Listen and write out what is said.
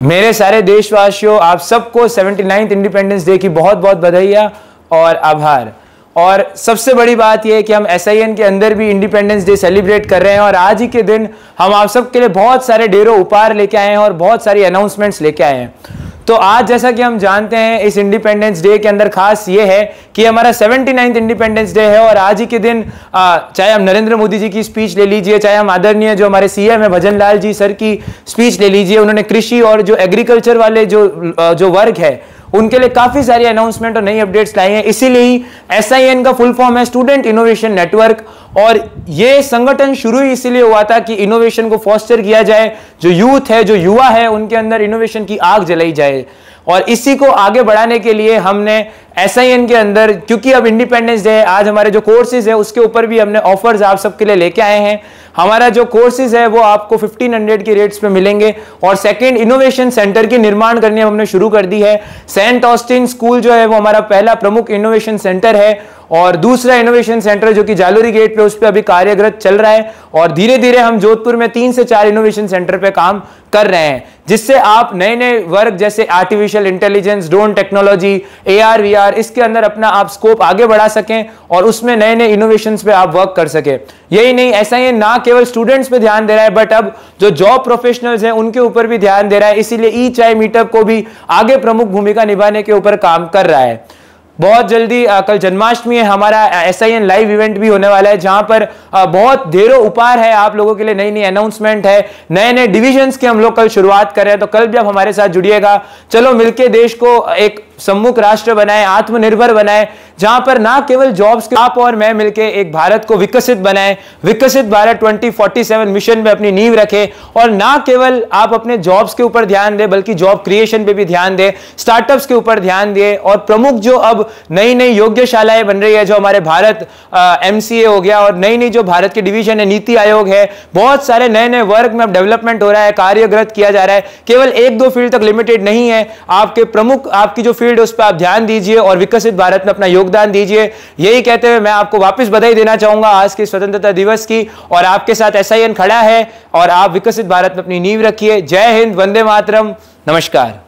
मेरे सारे देशवासियों, आप सबको 79th इंडिपेंडेंस डे की बहुत बहुत बधाइयाँ और आभार। और सबसे बड़ी बात यह है कि हम SIN के अंदर भी इंडिपेंडेंस डे सेलिब्रेट कर रहे हैं और आज ही के दिन हम आप सबके लिए बहुत सारे ढेरों उपहार लेके आए हैं और बहुत सारी अनाउंसमेंट्स लेके आए हैं। तो आज जैसा कि हम जानते हैं, इस इंडिपेंडेंस डे के अंदर खास ये है कि हमारा 79th इंडिपेंडेंस डे है और आज ही के दिन चाहे हम नरेंद्र मोदी जी की स्पीच ले लीजिए, चाहे हम आदरणीय जो हमारे CM है भजन लाल जी सर की स्पीच ले लीजिए, उन्होंने कृषि और जो एग्रीकल्चर वाले जो वर्ग है उनके लिए काफी सारी अनाउंसमेंट और नई अपडेट्स लाई हैं। इसीलिए ही SIN का फुल फॉर्म है स्टूडेंट इनोवेशन नेटवर्क, और ये संगठन शुरू ही इसीलिए हुआ था कि इनोवेशन को फोस्टर किया जाए, जो यूथ है, जो युवा है, उनके अंदर इनोवेशन की आग जलाई जाए। और इसी को आगे बढ़ाने के लिए हमने SIN के अंदर, क्योंकि अब इंडिपेंडेंस डे है, आज हमारे जो कोर्सेज है उसके ऊपर भी हमने ऑफर्स आप सबके लिए लेके आए हैं। हमारा जो कोर्सेज है वो आपको 1500 के रेट्स पे मिलेंगे और सेकंड इनोवेशन सेंटर की निर्माण करनी हमने शुरू कर दी है। सेंट ऑस्टिन स्कूल जो है वो हमारा पहला प्रमुख इनोवेशन सेंटर है और दूसरा इनोवेशन सेंटर जो कि जालोरी गेट पे, उस पे अभी कार्यरत चल रहा है और धीरे धीरे हम जोधपुर में 3 से 4 इनोवेशन सेंटर पे काम कर रहे हैं, जिससे आप नए नए वर्ग जैसे artificial intelligence, drone technology, AR VR, इसके अंदर अपना आप स्कोप आगे बढ़ा सकें और उसमें नए नए इनोवेशंस पे आप वर्क कर सके। यही नहीं, SIN ना केवल स्टूडेंट्स पे ध्यान दे रहा है बट अब जो जॉब प्रोफेशनल्स हैं उनके ऊपर भी ध्यान दे रहा है। इसीलिए ई-चाय मीटअप को भी आगे प्रमुख भूमिका निभाने के ऊपर काम कर रहा है। बहुत जल्दी कल जन्माष्टमी है, हमारा SIN लाइव इवेंट भी होने वाला है, जहां पर बहुत ढेरों उपहार है आप लोगों के लिए, नई नई अनाउंसमेंट है, नए नए डिविजन्स की हम लोग कल शुरुआत कर रहे हैं। तो कल भी आप हमारे साथ जुड़िएगा। चलो मिलके देश को एक सम्मुख राष्ट्र बनाए, आत्मनिर्भर बनाए, जहां पर ना केवल जॉब्स के, आप और मैं मिलके एक भारत को विकसित बनाए, विकसित भारत 2047 मिशन में अपनी नींव रखे और ना केवल आप अपने जॉब्स के ऊपर ध्यान दें बल्कि जॉब क्रिएशन पे भी ध्यान दें, स्टार्टअप्स के ऊपर ध्यान दें। और प्रमुख जो अब नई नई योग्यशालाएं बन रही है, जो हमारे भारत MCA हो गया और नई नई जो भारत की डिवीजन है, नीति आयोग है, बहुत सारे नए नए वर्ग में अब डेवलपमेंट हो रहा है, कार्यरत किया जा रहा है। केवल 1-2 फील्ड तक लिमिटेड नहीं है, आपके प्रमुख आपकी जो फील्ड है उस पर आप ध्यान दीजिए और विकसित भारत में अपना योगदान दीजिए। यही कहते हुए मैं आपको वापस बधाई देना चाहूंगा आज के स्वतंत्रता दिवस की, और आपके साथ SIN खड़ा है और आप विकसित भारत में अपनी नींव रखिए। जय हिंद, वंदे मातरम, नमस्कार।